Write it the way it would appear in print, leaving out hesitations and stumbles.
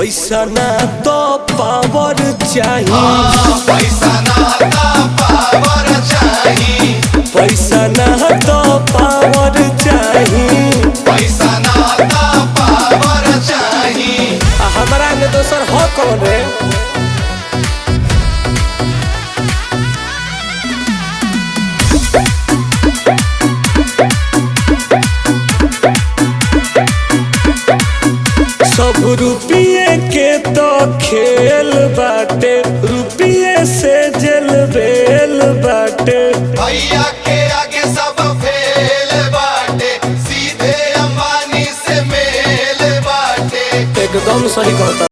पैसा ना तो पावर चाहिए, पैसा ना तो पावर चाहिए, पैसा ना तो पावर चाहिए, पैसा ना तो पावर चाहिए। हमारा ने दोसर हो कौन रे। सब रुपये के तो खेल बाटे, रुपये से जेल बेल बाटे। भैया के आगे सब फेल बाटे, सीधे अंबानी से मेल बाटे। एकदम सही कहता।